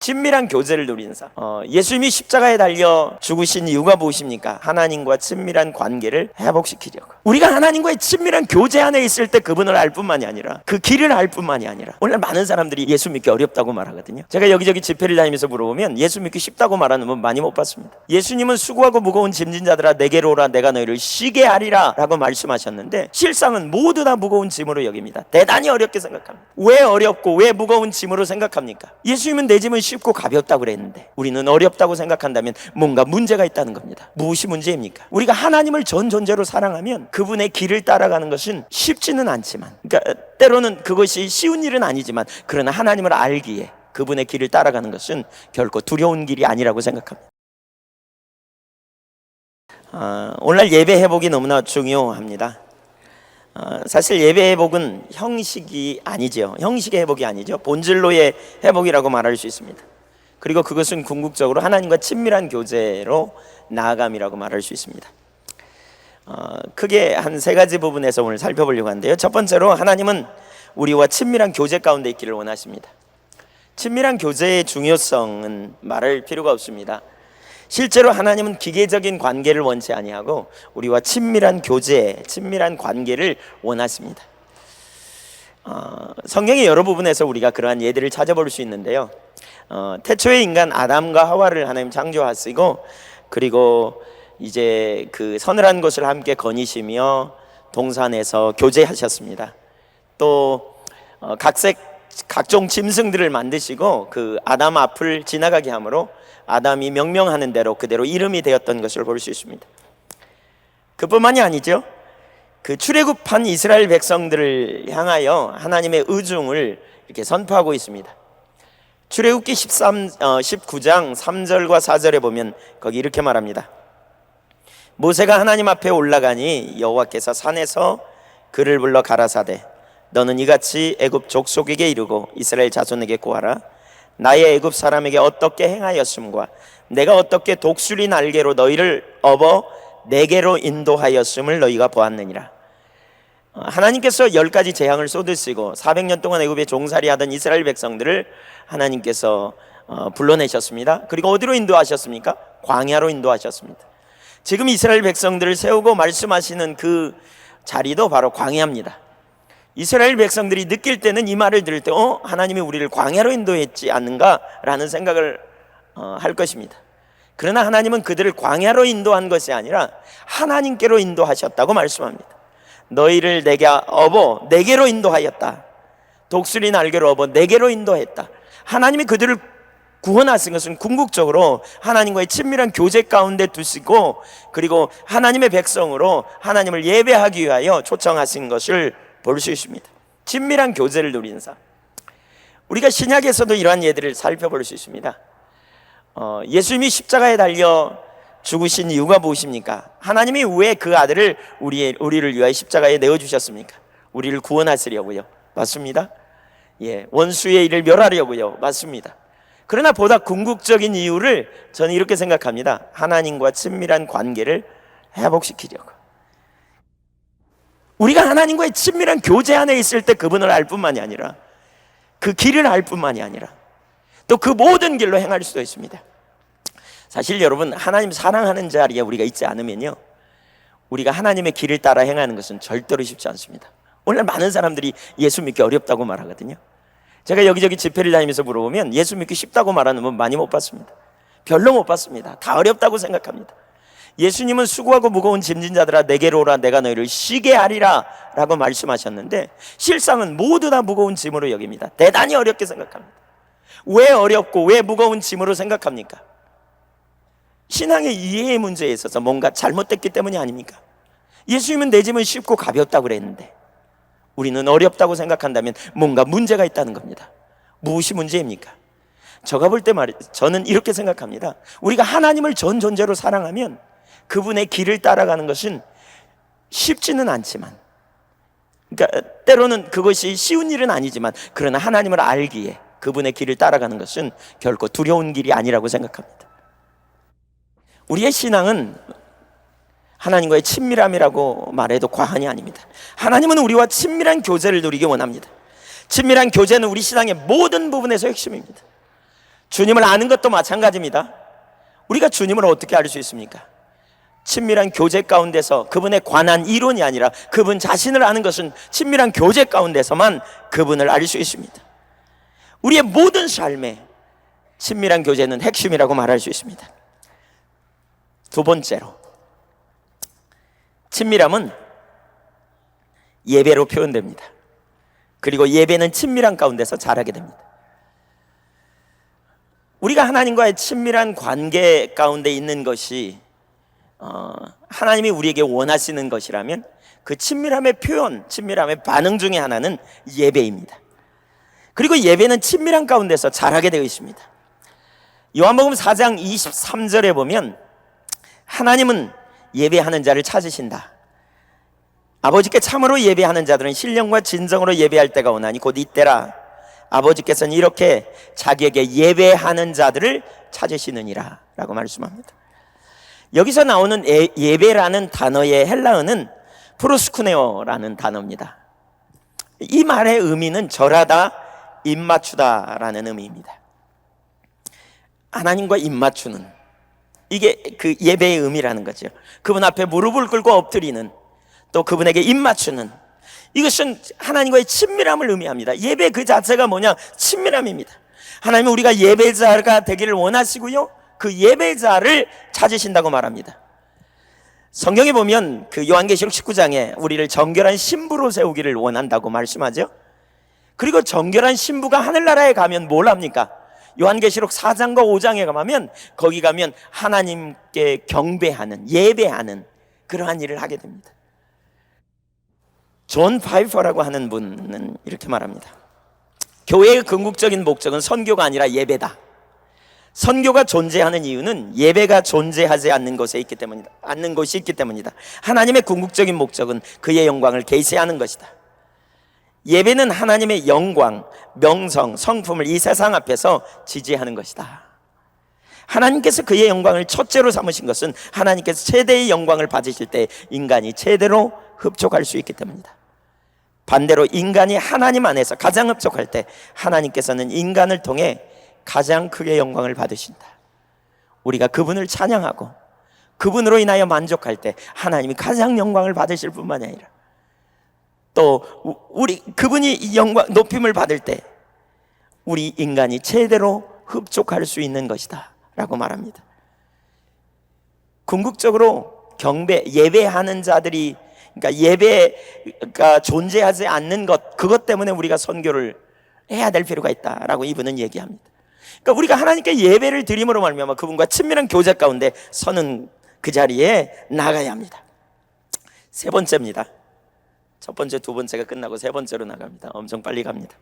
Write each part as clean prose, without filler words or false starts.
친밀한 교제를 누리는 삶. 예수님이 십자가에 달려 죽으신 이유가 무엇입니까? 하나님과 친밀한 관계를 회복시키려고. 우리가 하나님과의 친밀한 교제 안에 있을 때 그분을 알 뿐만이 아니라 그 길을 알 뿐만이 아니라, 오늘 많은 사람들이 예수 믿기 어렵다고 말하거든요. 제가 여기저기 집회를 다니면서 물어보면 예수 믿기 쉽다고 말하는 분 많이 못 봤습니다. 예수님은 수고하고 무거운 짐진 자들아 내게로 오라, 내가 너희를 쉬게 하리라 라고 말씀하셨는데, 실상은 모두 다 무거운 짐으로 여깁니다. 대단히 어렵게 생각합니다. 왜 어렵고 왜 무거운 짐으로 생각합니까? 예수님은 내 짐은 쉽고 가볍다고 그랬는데 우리는 어렵다고 생각한다면 뭔가 문제가 있다는 겁니다. 무엇이 문제입니까? 우리가 하나님을 전 존재로 사랑하면 그분의 길을 따라가는 것은 쉽지는 않지만, 그러니까 때로는 그것이 쉬운 일은 아니지만, 그러나 하나님을 알기에 그분의 길을 따라가는 것은 결코 두려운 길이 아니라고 생각합니다. 오늘날 예배 회복이 너무나 중요합니다. 사실 예배 회복은 형식이 아니죠. 형식의 회복이 아니죠. 본질로의 회복이라고 말할 수 있습니다. 그리고 그것은 궁극적으로 하나님과 친밀한 교제로 나아감이라고 말할 수 있습니다. 크게 한 세 가지 부분에서 오늘 살펴보려고 하는데요. 첫 번째로, 하나님은 우리와 친밀한 교제 가운데 있기를 원하십니다. 친밀한 교제의 중요성은 말할 필요가 없습니다. 실제로 하나님은 기계적인 관계를 원치 아니하고 우리와 친밀한 교제, 친밀한 관계를 원하십니다. 성경의 여러 부분에서 우리가 그러한 예들을 찾아볼 수 있는데요. 태초의 인간 아담과 하와를 하나님 창조하시고, 그리고 이제 그 서늘한 것을 함께 거니시며 동산에서 교제하셨습니다. 또 각종 짐승들을 만드시고 그 아담 앞을 지나가게 함으로 아담이 명령하는 대로 그대로 이름이 되었던 것을 볼 수 있습니다. 그뿐만이 아니죠. 그 출애굽한 이스라엘 백성들을 향하여 하나님의 의중을 이렇게 선포하고 있습니다. 출애굽기 19장 3절과 4절에 보면 거기 이렇게 말합니다. 모세가 하나님 앞에 올라가니 여호와께서 산에서 그를 불러 가라사대, 너는 이같이 애굽 족속에게 이르고 이스라엘 자손에게 고하라. 나의 애굽 사람에게 어떻게 행하였음과 내가 어떻게 독수리 날개로 너희를 업어 내게로 인도하였음을 너희가 보았느니라. 하나님께서 10가지 재앙을 쏟으시고 400년 동안 애굽에 종살이하던 이스라엘 백성들을 하나님께서 불러내셨습니다. 그리고 어디로 인도하셨습니까? 광야로 인도하셨습니다. 지금 이스라엘 백성들을 세우고 말씀하시는 그 자리도 바로 광야입니다. 이스라엘 백성들이 느낄 때는, 이 말을 들을 때 하나님이 우리를 광야로 인도했지 않는가라는 생각을 할 것입니다. 그러나 하나님은 그들을 광야로 인도한 것이 아니라 하나님께로 인도하셨다고 말씀합니다. 너희를 내게 업어 내게로 인도하였다. 독수리 날개로 업어 내게로 인도했다. 하나님이 그들을 구원하신 것은 궁극적으로 하나님과의 친밀한 교제 가운데 두시고, 그리고 하나님의 백성으로 하나님을 예배하기 위하여 초청하신 것을 볼 수 있습니다. 친밀한 교제를 누리는 삶. 우리가 신약에서도 이러한 예들을 살펴볼 수 있습니다. 예수님이 십자가에 달려 죽으신 이유가 무엇입니까? 하나님이 왜 그 아들을 우리를 위하여 십자가에 내어주셨습니까? 우리를 구원하시려고요. 맞습니다. 원수의 일을 멸하려고요. 맞습니다. 그러나 보다 궁극적인 이유를 저는 이렇게 생각합니다. 하나님과 친밀한 관계를 회복시키려고. 우리가 하나님과의 친밀한 교제 안에 있을 때 그분을 알 뿐만이 아니라 그 길을 알 뿐만이 아니라 또 그 모든 길로 행할 수도 있습니다. 사실 여러분, 하나님 사랑하는 자리에 우리가 있지 않으면요, 우리가 하나님의 길을 따라 행하는 것은 절대로 쉽지 않습니다. 오늘 많은 사람들이 예수 믿기 어렵다고 말하거든요. 제가 여기저기 집회를 다니면서 물어보면 예수 믿기 쉽다고 말하는 분 많이 못 봤습니다. 별로 못 봤습니다. 다 어렵다고 생각합니다. 예수님은 수고하고 무거운 짐진 자들아 내게로 오라, 내가 너희를 쉬게 하리라 라고 말씀하셨는데, 실상은 모두 다 무거운 짐으로 여깁니다. 대단히 어렵게 생각합니다. 왜 어렵고 왜 무거운 짐으로 생각합니까? 신앙의 이해의 문제에 있어서 뭔가 잘못됐기 때문이 아닙니까? 예수님은 내 짐은 쉽고 가볍다고 그랬는데 우리는 어렵다고 생각한다면 뭔가 문제가 있다는 겁니다. 무엇이 문제입니까? 제가 볼 때 저는 이렇게 생각합니다. 우리가 하나님을 전 존재로 사랑하면 그분의 길을 따라가는 것은 쉽지는 않지만, 그러니까 때로는 그것이 쉬운 일은 아니지만, 그러나 하나님을 알기에 그분의 길을 따라가는 것은 결코 두려운 길이 아니라고 생각합니다. 우리의 신앙은 하나님과의 친밀함이라고 말해도 과언이 아닙니다. 하나님은 우리와 친밀한 교제를 누리기 원합니다. 친밀한 교제는 우리 신앙의 모든 부분에서 핵심입니다. 주님을 아는 것도 마찬가지입니다. 우리가 주님을 어떻게 알 수 있습니까? 친밀한 교제 가운데서, 그분에 관한 이론이 아니라 그분 자신을 아는 것은 친밀한 교제 가운데서만 그분을 알 수 있습니다. 우리의 모든 삶에 친밀한 교제는 핵심이라고 말할 수 있습니다. 두 번째로, 친밀함은 예배로 표현됩니다. 그리고 예배는 친밀한 가운데서 자라게 됩니다. 우리가 하나님과의 친밀한 관계 가운데 있는 것이 하나님이 우리에게 원하시는 것이라면 그 친밀함의 표현, 친밀함의 반응 중에 하나는 예배입니다. 그리고 예배는 친밀한 가운데서 자라게 되어 있습니다. 요한복음 4장 23절에 보면 하나님은 예배하는 자를 찾으신다. 아버지께 참으로 예배하는 자들은 신령과 진정으로 예배할 때가 오나니 곧 이때라. 아버지께서는 이렇게 자기에게 예배하는 자들을 찾으시느니라 라고 말씀합니다. 여기서 나오는 예배라는 단어의 헬라어는 프로스쿠네오라는 단어입니다. 이 말의 의미는 절하다, 입맞추다 라는 의미입니다. 하나님과 입맞추는, 이게 그 예배의 의미라는 거죠. 그분 앞에 무릎을 꿇고 엎드리는, 또 그분에게 입맞추는, 이것은 하나님과의 친밀함을 의미합니다. 예배 그 자체가 뭐냐? 친밀함입니다. 하나님은 우리가 예배자가 되기를 원하시고요, 그 예배자를 찾으신다고 말합니다. 성경에 보면 그 요한계시록 19장에 우리를 정결한 신부로 세우기를 원한다고 말씀하죠. 그리고 정결한 신부가 하늘나라에 가면 뭘 합니까? 요한계시록 4장과 5장에 가면, 거기 가면 하나님께 경배하는, 예배하는 그러한 일을 하게 됩니다. 존 파이퍼라고 하는 분은 이렇게 말합니다. 교회의 궁극적인 목적은 선교가 아니라 예배다. 선교가 존재하는 이유는 예배가 존재하지 않는 것이 있기 때문이다. 하나님의 궁극적인 목적은 그의 영광을 계시하는 것이다. 예배는 하나님의 영광, 명성, 성품을 이 세상 앞에서 지지하는 것이다. 하나님께서 그의 영광을 첫째로 삼으신 것은 하나님께서 최대의 영광을 받으실 때 인간이 최대로 흡족할 수 있기 때문이다. 반대로 인간이 하나님 안에서 가장 흡족할 때 하나님께서는 인간을 통해 가장 크게 영광을 받으신다. 우리가 그분을 찬양하고 그분으로 인하여 만족할 때 하나님이 가장 영광을 받으실 뿐만이 아니라, 또 그분이 영광 높임을 받을 때 우리 인간이 최대로 흡족할 수 있는 것이다 라고 말합니다. 궁극적으로 예배하는 자들이, 그러니까 예배가 존재하지 않는 것, 그것 때문에 우리가 선교를 해야 될 필요가 있다라고 이분은 얘기합니다. 그러니까 우리가 하나님께 예배를 드림으로 말미암아 그분과 친밀한 교제 가운데 서는 그 자리에 나가야 합니다. 세 번째입니다. 첫 번째, 두 번째가 끝나고 세 번째로 나갑니다. 엄청 빨리 갑니다.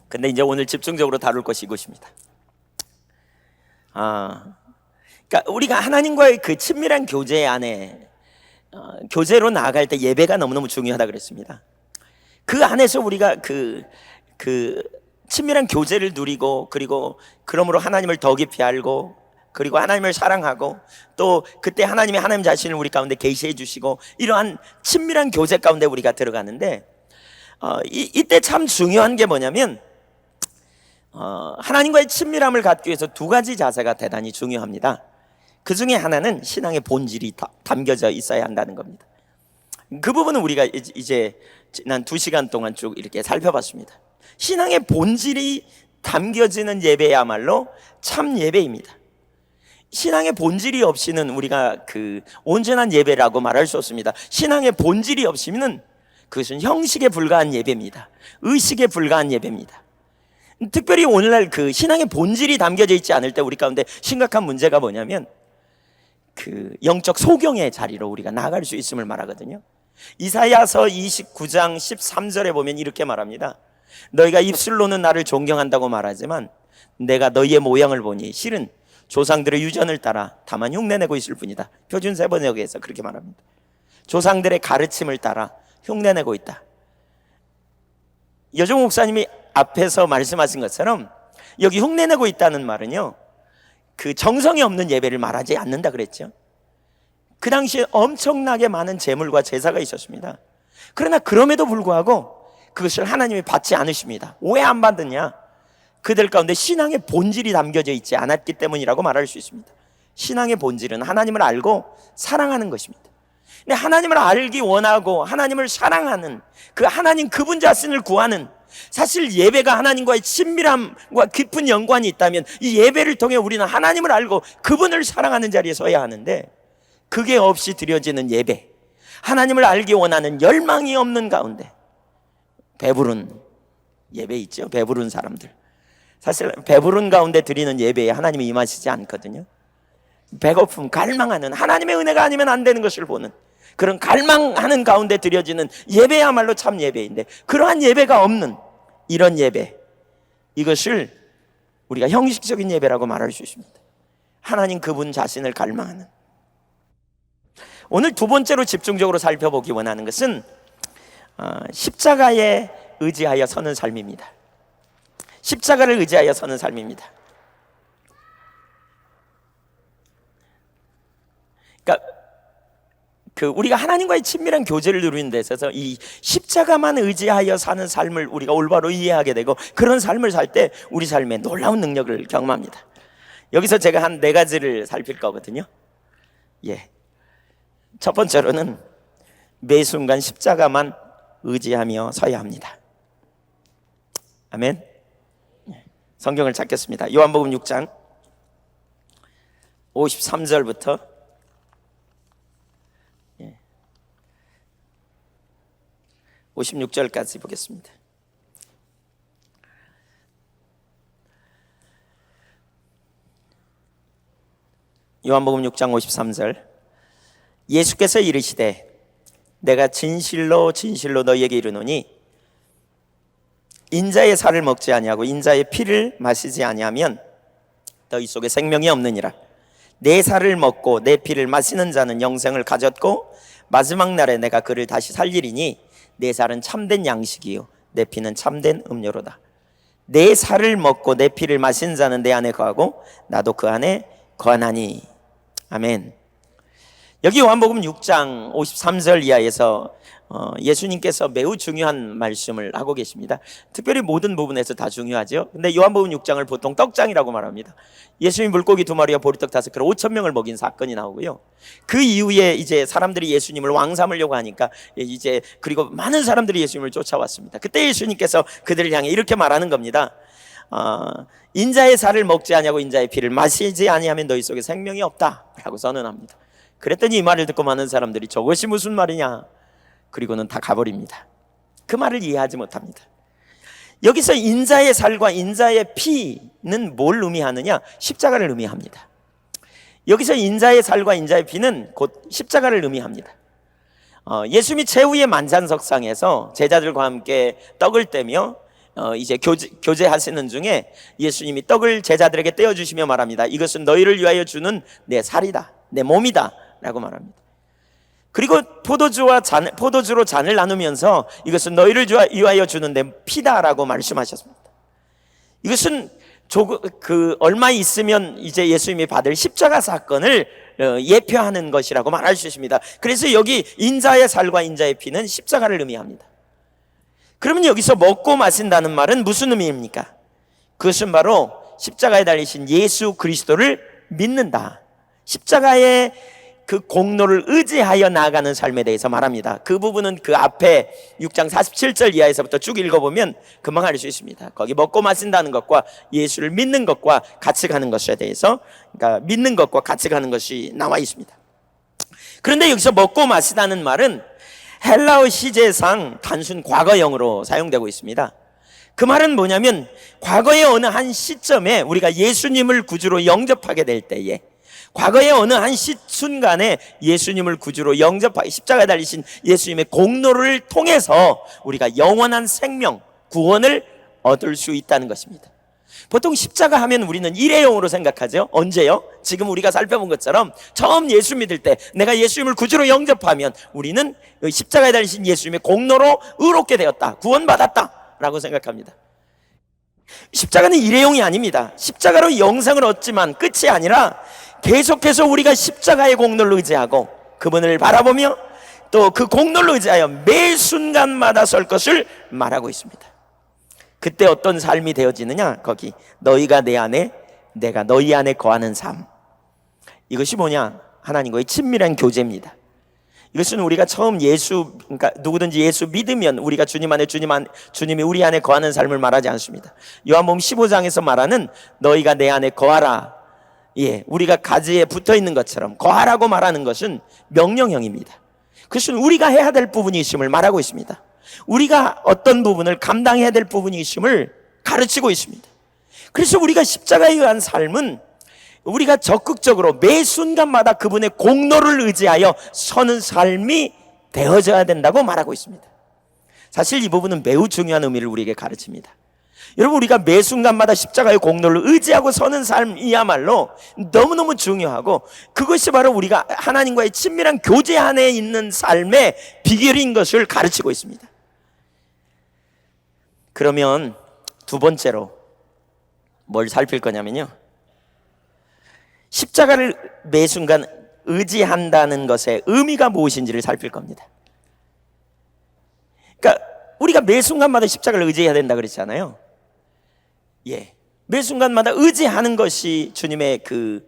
근데 이제 오늘 집중적으로 다룰 것이 이것입니다. 그러니까 우리가 하나님과의 그 친밀한 교제 안에 교제로 나아갈 때 예배가 너무너무 중요하다 그랬습니다. 그 안에서 우리가 그 친밀한 교제를 누리고, 그리고 그러므로 하나님을 더 깊이 알고, 그리고 하나님을 사랑하고, 또 그때 하나님이 하나님 자신을 우리 가운데 계시해 주시고, 이러한 친밀한 교제 가운데 우리가 들어가는데, 이때 참 중요한 게 뭐냐면, 하나님과의 친밀함을 갖기 위해서 두 가지 자세가 대단히 중요합니다. 그 중에 하나는 신앙의 본질이 담겨져 있어야 한다는 겁니다. 그 부분은 우리가 이제 지난 2시간 동안 쭉 이렇게 살펴봤습니다. 신앙의 본질이 담겨지는 예배야말로 참 예배입니다. 신앙의 본질이 없이는 우리가 그 온전한 예배라고 말할 수 없습니다. 신앙의 본질이 없이는 그것은 형식에 불과한 예배입니다. 의식에 불과한 예배입니다. 특별히 오늘날 그 신앙의 본질이 담겨져 있지 않을 때 우리 가운데 심각한 문제가 뭐냐면, 그 영적 소경의 자리로 우리가 나아갈 수 있음을 말하거든요. 이사야서 29장 13절에 보면 이렇게 말합니다. 너희가 입술로는 나를 존경한다고 말하지만 내가 너희의 모양을 보니 실은 조상들의 유전을 따라 다만 흉내내고 있을 뿐이다. 표준 세번역에서 그렇게 말합니다. 조상들의 가르침을 따라 흉내내고 있다. 여정 목사님이 앞에서 말씀하신 것처럼 여기 흉내내고 있다는 말은요, 그 정성이 없는 예배를 말하지 않는다 그랬죠. 그 당시에 엄청나게 많은 제물과 제사가 있었습니다. 그러나 그럼에도 불구하고 그것을 하나님이 받지 않으십니다. 왜 안 받느냐? 그들 가운데 신앙의 본질이 담겨져 있지 않았기 때문이라고 말할 수 있습니다. 신앙의 본질은 하나님을 알고 사랑하는 것입니다. 근데 하나님을 알기 원하고 하나님을 사랑하는 그 하나님 그분 자신을 구하는, 사실 예배가 하나님과의 친밀함과 깊은 연관이 있다면 이 예배를 통해 우리는 하나님을 알고 그분을 사랑하는 자리에 서야 하는데, 그게 없이 드려지는 예배, 하나님을 알기 원하는 열망이 없는 가운데 배부른 예배 있죠. 배부른 사람들, 사실 배부른 가운데 드리는 예배에 하나님이 임하시지 않거든요. 배고픔, 갈망하는, 하나님의 은혜가 아니면 안 되는 것을 보는 그런 갈망하는 가운데 드려지는 예배야말로 참 예배인데, 그러한 예배가 없는 이런 예배, 이것을 우리가 형식적인 예배라고 말할 수 있습니다. 하나님 그분 자신을 갈망하는. 오늘 두 번째로 집중적으로 살펴보기 원하는 것은 십자가에 의지하여 서는 삶입니다. 십자가를 의지하여 서는 삶입니다. 그러니까 우리가 하나님과의 친밀한 교제를 누리는 데 있어서 이 십자가만 의지하여 사는 삶을 우리가 올바로 이해하게 되고, 그런 삶을 살 때 우리 삶에 놀라운 능력을 경험합니다. 여기서 제가 한 4가지를 살필 거거든요. 첫 번째로는 매 순간 십자가만 의지하며 서야 합니다. 아멘. 성경을 찾겠습니다. 요한복음 6장 53절부터 56절까지 보겠습니다. 요한복음 6장 53절. 예수께서 이르시되 내가 진실로 진실로 너희에게 이르노니 인자의 살을 먹지 아니하고 인자의 피를 마시지 아니하면 너희 속에 생명이 없느니라. 내 살을 먹고 내 피를 마시는 자는 영생을 가졌고 마지막 날에 내가 그를 다시 살리리니 내 살은 참된 양식이요 내 피는 참된 음료로다. 내 살을 먹고 내 피를 마신 자는 내 안에 거하고 나도 그 안에 거하나니. 아멘. 여기 요한복음 6장 53절 이하에서 예수님께서 매우 중요한 말씀을 하고 계십니다. 특별히 모든 부분에서 다 중요하죠. 근데 요한복음 6장을 보통 떡장이라고 말합니다. 예수님 물고기 2마리와 보리떡 5그릇 5,000명을 먹인 사건이 나오고요. 그 이후에 이제 사람들이 예수님을 왕 삼으려고 하니까 이제 그리고 많은 사람들이 예수님을 쫓아왔습니다. 그때 예수님께서 그들을 향해 이렇게 말하는 겁니다. 인자의 살을 먹지 아니하고 인자의 피를 마시지 아니하면 너희 속에 생명이 없다라고 선언합니다. 그랬더니 이 말을 듣고 많은 사람들이 저것이 무슨 말이냐, 그리고는 다 가버립니다. 그 말을 이해하지 못합니다. 여기서 인자의 살과 인자의 피는 뭘 의미하느냐? 십자가를 의미합니다. 여기서 인자의 살과 인자의 피는 곧 십자가를 의미합니다. 예수님이 최후의 만찬석상에서 제자들과 함께 떡을 떼며 이제 교제하시는 중에 예수님이 떡을 제자들에게 떼어주시며 말합니다. 이것은 너희를 위하여 주는 내 살이다, 내 몸이다 라고 말합니다. 그리고 포도주로 잔을 나누면서 이것은 너희를 위하여 주는 내 피다라고 말씀하셨습니다. 이것은 얼마 있으면 이제 예수님이 받을 십자가 사건을 예표하는 것이라고 말할 수 있습니다. 그래서 여기 인자의 살과 인자의 피는 십자가를 의미합니다. 그러면 여기서 먹고 마신다는 말은 무슨 의미입니까? 그것은 바로 십자가에 달리신 예수 그리스도를 믿는다, 십자가의 그 공로를 의지하여 나아가는 삶에 대해서 말합니다. 그 부분은 그 앞에 6장 47절 이하에서부터 쭉 읽어보면 금방 알 수 있습니다. 거기 먹고 마신다는 것과 예수를 믿는 것과 같이 가는 것에 대해서, 그러니까 믿는 것과 같이 가는 것이 나와 있습니다. 그런데 여기서 먹고 마시다는 말은 헬라어 시제상 단순 과거형으로 사용되고 있습니다. 그 말은 뭐냐면 과거의 어느 한 시점에 우리가 예수님을 구주로 영접하게 될 때에, 과거의 어느 한 순간에 예수님을 구주로 영접하기, 십자가에 달리신 예수님의 공로를 통해서 우리가 영원한 생명, 구원을 얻을 수 있다는 것입니다. 보통 십자가 하면 우리는 일회용으로 생각하죠. 언제요? 지금 우리가 살펴본 것처럼 처음 예수 믿을 때, 내가 예수님을 구주로 영접하면 우리는 십자가에 달리신 예수님의 공로로 의롭게 되었다, 구원받았다 라고 생각합니다. 십자가는 일회용이 아닙니다. 십자가로 영생을 얻지만 끝이 아니라 계속해서 우리가 십자가의 공로를 의지하고 그분을 바라보며 또 그 공로를 의지하여 매 순간마다 설 것을 말하고 있습니다. 그때 어떤 삶이 되어지느냐? 거기 너희가 내 안에 내가 너희 안에 거하는 삶. 이것이 뭐냐? 하나님과의 친밀한 교제입니다. 이것은 우리가 처음 그러니까 누구든지 예수 믿으면 우리가 주님이 우리 안에 거하는 삶을 말하지 않습니다. 요한복음 15장에서 말하는 너희가 내 안에 거하라. 예, 우리가 가지에 붙어 있는 것처럼 거하라고 말하는 것은 명령형입니다. 그것은 우리가 해야 될 부분이 있음을 말하고 있습니다. 우리가 어떤 부분을 감당해야 될 부분이 있음을 가르치고 있습니다. 그래서 우리가 십자가에 의한 삶은 우리가 적극적으로 매 순간마다 그분의 공로를 의지하여 서는 삶이 되어져야 된다고 말하고 있습니다. 사실 이 부분은 매우 중요한 의미를 우리에게 가르칩니다. 여러분, 우리가 매 순간마다 십자가의 공로를 의지하고 서는 삶이야말로 너무너무 중요하고, 그것이 바로 우리가 하나님과의 친밀한 교제 안에 있는 삶의 비결인 것을 가르치고 있습니다. 그러면 두 번째로 뭘 살필 거냐면요, 십자가를 매 순간 의지한다는 것의 의미가 무엇인지를 살필 겁니다. 그러니까 우리가 매 순간마다 십자가를 의지해야 된다 그랬잖아요. 예, 매 순간마다 의지하는 것이 주님의 그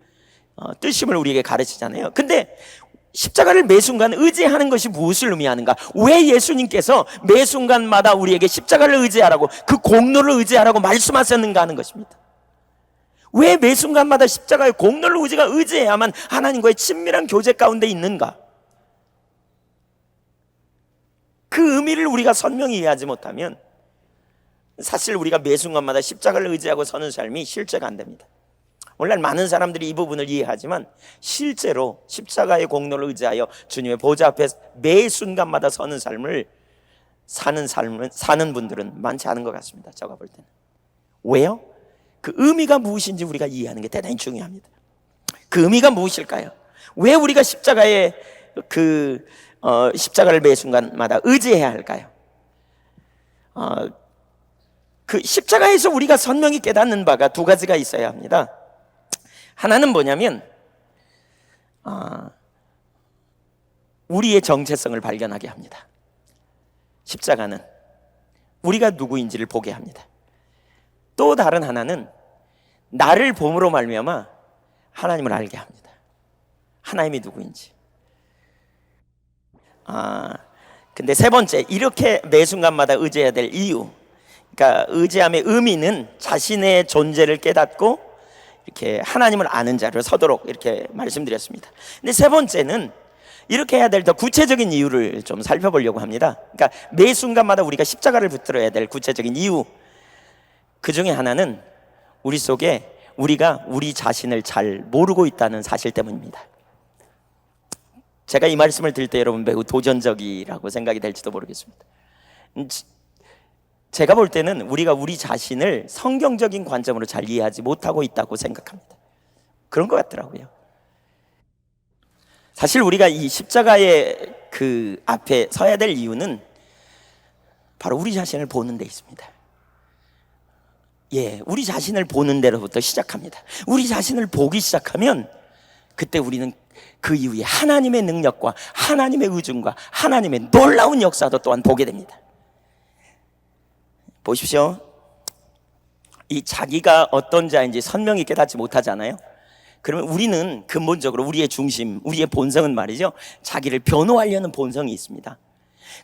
뜻임을 우리에게 가르치잖아요. 근데 십자가를 매 순간 의지하는 것이 무엇을 의미하는가? 왜 예수님께서 매 순간마다 우리에게 십자가를 의지하라고, 그 공로를 의지하라고 말씀하셨는가 하는 것입니다. 왜 매 순간마다 십자가의 공로를 우리가 의지해야만 하나님과의 친밀한 교제 가운데 있는가? 그 의미를 우리가 선명히 이해하지 못하면 사실 우리가 매 순간마다 십자가를 의지하고 서는 삶이 실제가 안 됩니다. 오늘날 많은 사람들이 이 부분을 이해하지만 실제로 십자가의 공로를 의지하여 주님의 보좌 앞에 매 순간마다 서는 삶을 사는 분들은 많지 않은 것 같습니다. 제가 볼 때는. 왜요? 그 의미가 무엇인지 우리가 이해하는 게 대단히 중요합니다. 그 의미가 무엇일까요? 왜 우리가 십자가를 매 순간마다 의지해야 할까요? 그 십자가에서 우리가 선명히 깨닫는 바가 두 가지가 있어야 합니다. 하나는 뭐냐면 우리의 정체성을 발견하게 합니다. 십자가는 우리가 누구인지를 보게 합니다. 또 다른 하나는 나를 봄으로 말미암아 하나님을 알게 합니다. 하나님이 누구인지. 근데 세 번째, 이렇게 매 순간마다 의지해야 될 이유, 그러니까 의지함의 의미는 자신의 존재를 깨닫고 이렇게 하나님을 아는 자를 서도록 이렇게 말씀드렸습니다. 근데 세 번째는 이렇게 해야 될 더 구체적인 이유를 좀 살펴보려고 합니다. 그러니까 매 순간마다 우리가 십자가를 붙들어야 될 구체적인 이유, 그 중에 하나는 우리 속에 우리가 우리 자신을 잘 모르고 있다는 사실 때문입니다. 제가 이 말씀을 드릴 때 여러분 매우 도전적이라고 생각이 될지도 모르겠습니다. 제가 볼 때는 우리가 우리 자신을 성경적인 관점으로 잘 이해하지 못하고 있다고 생각합니다. 그런 것 같더라고요. 사실 우리가 이 십자가의 그 앞에 서야 될 이유는 바로 우리 자신을 보는 데 있습니다. 예, 우리 자신을 보는 데로부터 시작합니다. 우리 자신을 보기 시작하면 그때 우리는 그 이후에 하나님의 능력과 하나님의 의중과 하나님의 놀라운 역사도 또한 보게 됩니다. 보십시오. 이 자기가 어떤 자인지 선명히 깨닫지 못하잖아요. 그러면 우리는 근본적으로 우리의 중심, 우리의 본성은 말이죠, 자기를 변호하려는 본성이 있습니다.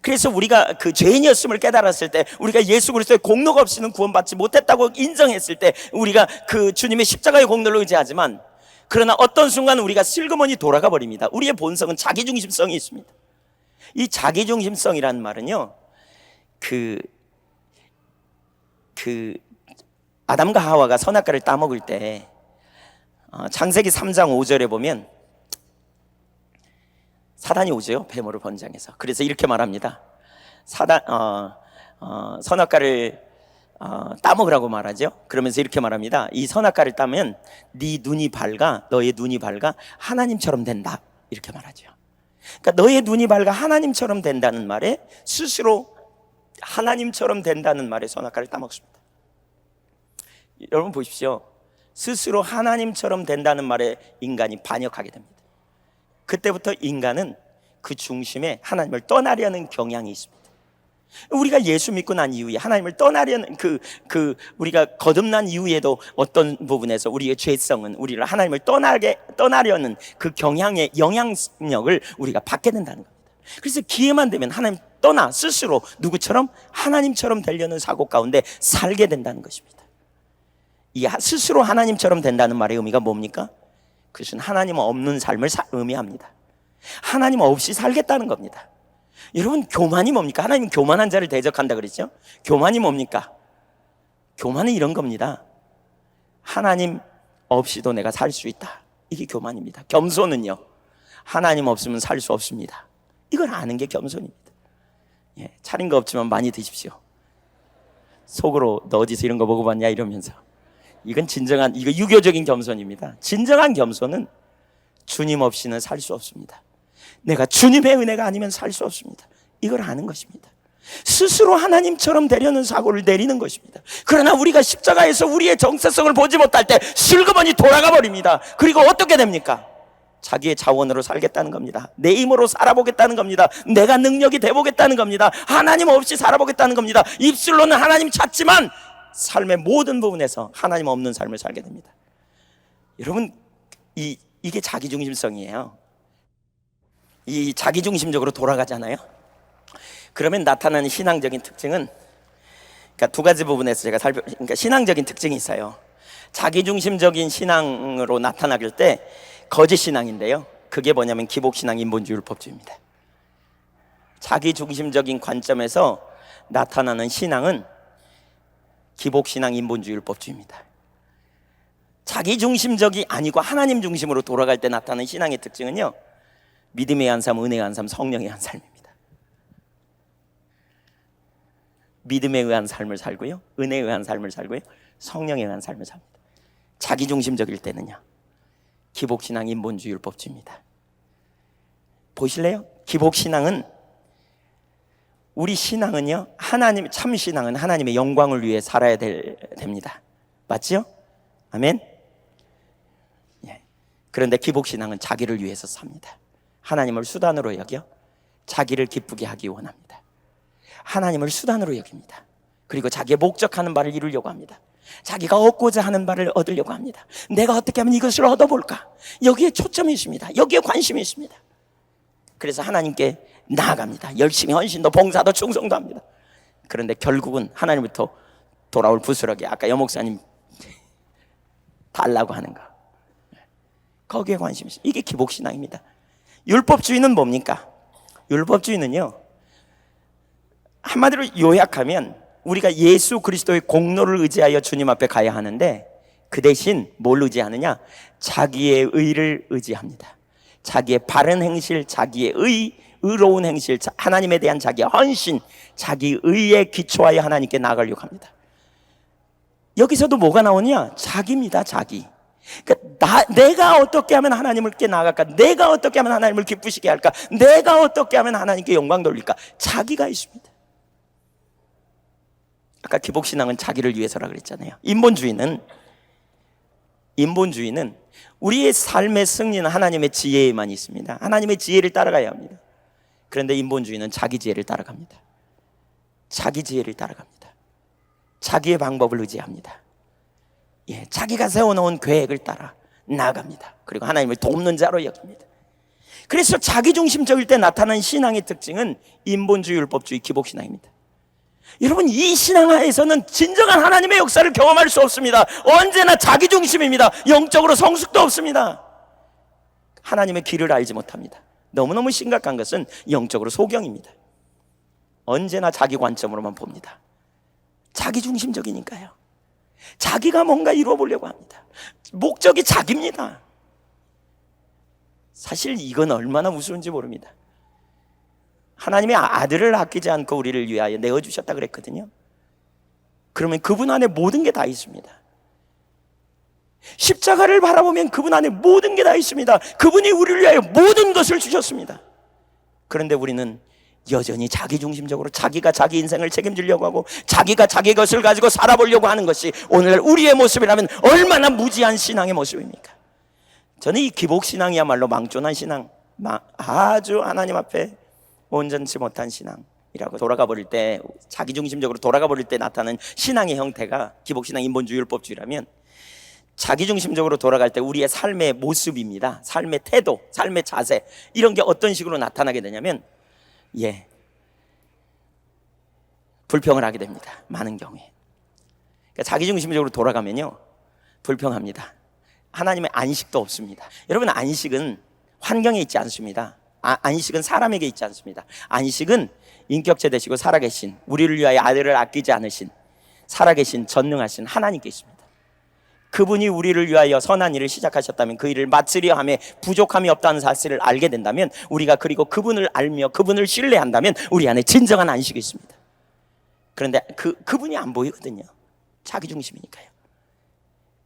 그래서 우리가 그 죄인이었음을 깨달았을 때, 우리가 예수 그리스도의 공로가 없이는 구원받지 못했다고 인정했을 때 우리가 그 주님의 십자가의 공로를 의지하지만, 그러나 어떤 순간 우리가 슬그머니 돌아가 버립니다. 우리의 본성은 자기중심성이 있습니다. 이 자기중심성이라는 말은요, 그 아담과 하와가 선악과를 따먹을 때 창세기 3장 5절에 보면 사단이 오죠, 뱀으로 번장해서. 그래서 이렇게 말합니다. 선악과를 따먹으라고 말하죠. 그러면서 이렇게 말합니다. 이 선악과를 따면 네 눈이 밝아, 너의 눈이 밝아 하나님처럼 된다, 이렇게 말하죠. 그러니까 너의 눈이 밝아 하나님처럼 된다는 말에, 스스로 하나님처럼 된다는 말에 선악과를 따먹습니다. 여러분 보십시오. 스스로 하나님처럼 된다는 말에 인간이 반역하게 됩니다. 그때부터 인간은 그 중심에 하나님을 떠나려는 경향이 있습니다. 우리가 예수 믿고 난 이후에 하나님을 떠나려는 우리가 거듭난 이후에도 어떤 부분에서 우리의 죄성은 우리를 하나님을 떠나려는 그 경향의 영향력을 우리가 받게 된다는 겁니다. 그래서 기회만 되면 하나님 떠나 스스로 누구처럼 하나님처럼 되려는 사고 가운데 살게 된다는 것입니다. 이 스스로 하나님처럼 된다는 말의 의미가 뭡니까? 그것은 하나님 없는 삶을 의미합니다. 하나님 없이 살겠다는 겁니다. 여러분, 교만이 뭡니까? 하나님 교만한 자를 대적한다 그랬죠? 교만이 뭡니까? 교만은 이런 겁니다. 하나님 없이도 내가 살 수 있다. 이게 교만입니다. 겸손은요, 하나님 없으면 살 수 없습니다. 이걸 아는 게 겸손입니다. 예, 차린 거 없지만 많이 드십시오. 속으로 너 어디서 이런 거 먹어봤냐 이러면서. 이거 유교적인 겸손입니다. 진정한 겸손은 주님 없이는 살 수 없습니다. 내가 주님의 은혜가 아니면 살 수 없습니다. 이걸 아는 것입니다. 스스로 하나님처럼 되려는 사고를 내리는 것입니다. 그러나 우리가 십자가에서 우리의 정체성을 보지 못할 때 슬그머니 돌아가 버립니다. 그리고 어떻게 됩니까? 자기의 자원으로 살겠다는 겁니다. 내 힘으로 살아보겠다는 겁니다. 내가 능력이 돼보겠다는 겁니다. 하나님 없이 살아보겠다는 겁니다. 입술로는 하나님 찾지만 삶의 모든 부분에서 하나님 없는 삶을 살게 됩니다. 여러분, 이게 자기중심성이에요. 이 자기중심적으로 돌아가잖아요. 그러면 나타나는 신앙적인 특징은, 그러니까 두 가지 부분에서 제가 그러니까 신앙적인 특징이 있어요. 자기중심적인 신앙으로 나타나길 때 거짓 신앙인데요, 그게 뭐냐면 기복신앙, 인본주의, 율법주의입니다. 자기중심적인 관점에서 나타나는 신앙은 기복신앙, 인본주의, 율법주의입니다. 자기중심적이 아니고 하나님 중심으로 돌아갈 때 나타나는 신앙의 특징은요, 믿음에 의한 삶, 은혜에 의한 삶, 성령에 의한 삶입니다. 믿음에 의한 삶을 살고요, 은혜에 의한 삶을 살고요, 성령에 의한 삶을 삽니다. 자기중심적일 때는요, 기복신앙, 인본주의, 율법주의입니다. 보실래요? 기복신앙은, 우리 신앙은요, 참 신앙은 하나님의 영광을 위해 살아야 됩니다. 맞지요? 아멘? 예. 그런데 기복신앙은 자기를 위해서 삽니다. 하나님을 수단으로 여겨 자기를 기쁘게 하기 원합니다. 하나님을 수단으로 여깁니다. 그리고 자기의 목적하는 바를 이루려고 합니다. 자기가 얻고자 하는 바를 얻으려고 합니다. 내가 어떻게 하면 이것을 얻어볼까? 여기에 초점이 있습니다. 여기에 관심이 있습니다. 그래서 하나님께 나아갑니다. 열심히 헌신도 봉사도 충성도 합니다. 그런데 결국은 하나님부터 돌아올 부스러기, 아까 여목사님 달라고 하는 거, 거기에 관심이 있어요. 이게 기복신앙입니다. 율법주의는 뭡니까? 율법주의는요, 한마디로 요약하면 우리가 예수 그리스도의 공로를 의지하여 주님 앞에 가야 하는데, 그 대신 뭘 의지하느냐? 자기의 의를 의지합니다. 자기의 바른 행실, 자기의 의로운 행실, 하나님에 대한 자기의 헌신, 자기 의에 기초하여 하나님께 나아가려고 합니다. 여기서도 뭐가 나오냐? 자기입니다. 자기. 그러니까 내가 어떻게 하면 하나님께 나아갈까? 내가 어떻게 하면 하나님을 기쁘시게 할까? 내가 어떻게 하면 하나님께 영광 돌릴까? 자기가 있습니다. 아까 기복신앙은 자기를 위해서라 그랬잖아요. 인본주의는 우리의 삶의 승리는 하나님의 지혜에만 있습니다. 하나님의 지혜를 따라가야 합니다. 그런데 인본주의는 자기 지혜를 따라갑니다. 자기 지혜를 따라갑니다. 자기의 방법을 의지합니다. 예, 자기가 세워놓은 계획을 따라 나아갑니다. 그리고 하나님을 돕는 자로 여깁니다. 그래서 자기중심적일 때 나타나는 신앙의 특징은 인본주의, 율법주의, 기복신앙입니다. 여러분, 이 신앙하에서는 진정한 하나님의 역사를 경험할 수 없습니다. 언제나 자기중심입니다. 영적으로 성숙도 없습니다. 하나님의 길을 알지 못합니다. 너무너무 심각한 것은 영적으로 소경입니다. 언제나 자기 관점으로만 봅니다. 자기중심적이니까요. 자기가 뭔가 이루어보려고 합니다. 목적이 자기입니다. 사실 이건 얼마나 우스운지 모릅니다. 하나님의 아들을 아끼지 않고 우리를 위하여 내어주셨다 그랬거든요. 그러면 그분 안에 모든 게 다 있습니다. 십자가를 바라보면 그분 안에 모든 게 다 있습니다. 그분이 우리를 위하여 모든 것을 주셨습니다. 그런데 우리는 여전히 자기중심적으로 자기가 자기 인생을 책임지려고 하고 자기가 자기 것을 가지고 살아보려고 하는 것이 오늘날 우리의 모습이라면 얼마나 무지한 신앙의 모습입니까? 저는 이 기복신앙이야말로 망존한 신앙, 아주 하나님 앞에 온전치 못한 신앙이라고 돌아가 버릴 때, 자기중심적으로 돌아가 버릴 때 나타나는 신앙의 형태가 기복신앙 인본주의율법주의라면, 자기중심적으로 돌아갈 때 우리의 삶의 모습입니다. 삶의 태도, 삶의 자세, 이런 게 어떤 식으로 나타나게 되냐면, 불평을 하게 됩니다. 많은 경우에. 그러니까 자기중심적으로 돌아가면요, 불평합니다. 하나님의 안식도 없습니다. 여러분, 안식은 환경에 있지 않습니다. 안식은 사람에게 있지 않습니다. 안식은 인격체 되시고 살아계신, 우리를 위하여 아들을 아끼지 않으신 살아계신 전능하신 하나님께 있습니다. 그분이 우리를 위하여 선한 일을 시작하셨다면 그 일을 마치려 함에 부족함이 없다는 사실을 알게 된다면, 우리가 그리고 그분을 알며 그분을 신뢰한다면 우리 안에 진정한 안식이 있습니다. 그런데 그분이 안 보이거든요. 자기중심이니까요.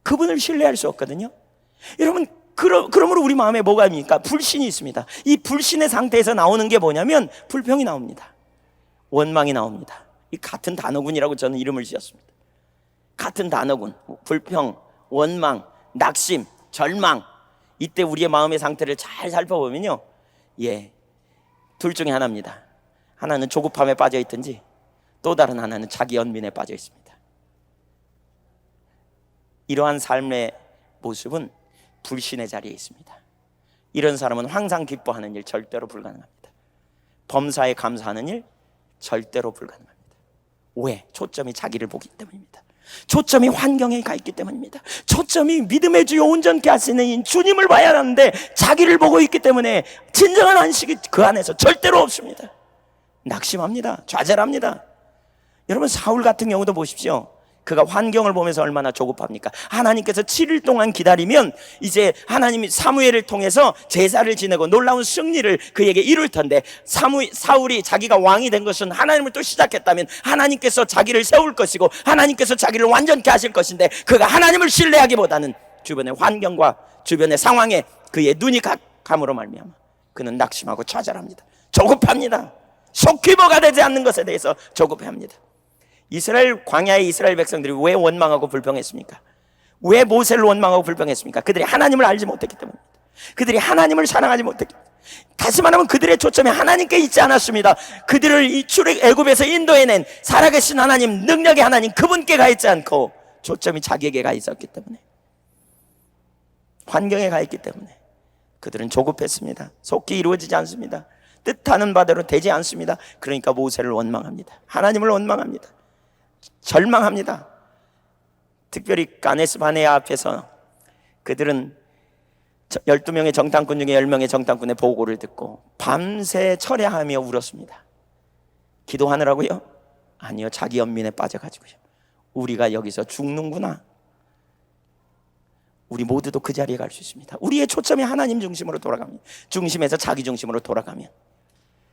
그분을 신뢰할 수 없거든요. 여러분, 그러므로 우리 마음에 뭐가 있습니까? 불신이 있습니다. 이 불신의 상태에서 나오는 게 뭐냐면 불평이 나옵니다. 원망이 나옵니다. 이 같은 단어군이라고 저는 이름을 지었습니다. 같은 단어군. 불평, 원망, 낙심, 절망. 이때 우리의 마음의 상태를 잘 살펴보면요, 둘 중에 하나입니다. 하나는 조급함에 빠져 있든지, 또 다른 하나는 자기 연민에 빠져 있습니다. 이러한 삶의 모습은 불신의 자리에 있습니다. 이런 사람은 항상 기뻐하는 일 절대로 불가능합니다. 범사에 감사하는 일 절대로 불가능합니다. 왜? 초점이 자기를 보기 때문입니다. 초점이 환경에 가 있기 때문입니다. 초점이 믿음의 주요 온전케 하시는 주님을 봐야 하는데 자기를 보고 있기 때문에 진정한 안식이 그 안에서 절대로 없습니다. 낙심합니다. 좌절합니다. 여러분, 사울 같은 경우도 보십시오. 그가 환경을 보면서 얼마나 조급합니까? 하나님께서 7일 동안 기다리면 이제 하나님이 사무엘을 통해서 제사를 지내고 놀라운 승리를 그에게 이룰 텐데, 사울이 자기가 왕이 된 것은 하나님을 또 시작했다면 하나님께서 자기를 세울 것이고 하나님께서 자기를 완전케 하실 것인데, 그가 하나님을 신뢰하기보다는 주변의 환경과 주변의 상황에 그의 눈이 감으로 말미암아 그는 낙심하고 좌절합니다. 조급합니다. 속기보가 되지 않는 것에 대해서 조급해합니다. 광야의 이스라엘 백성들이 왜 원망하고 불평했습니까? 왜 모세를 원망하고 불평했습니까? 그들이 하나님을 알지 못했기 때문입니다. 그들이 하나님을 사랑하지 못했기 때문입니다. 다시 말하면 그들의 초점이 하나님께 있지 않았습니다. 그들을 이 애굽에서 인도해낸 살아계신 하나님, 능력의 하나님, 그분께 가 있지 않고 초점이 자기에게 가 있었기 때문에, 환경에 가 있기 때문에 그들은 조급했습니다. 속기 이루어지지 않습니다. 뜻하는 바대로 되지 않습니다. 그러니까 모세를 원망합니다. 하나님을 원망합니다. 절망합니다. 특별히 가네스 바네아 앞에서 그들은 12명의 정탐꾼 중에 10명의 정탐꾼의 보고를 듣고 밤새 철야하며 울었습니다. 기도하느라고요? 아니요, 자기 연민에 빠져가지고요. 우리가 여기서 죽는구나. 우리 모두도 그 자리에 갈 수 있습니다. 우리의 초점이 하나님 중심으로 돌아가면, 중심에서 자기 중심으로 돌아가면,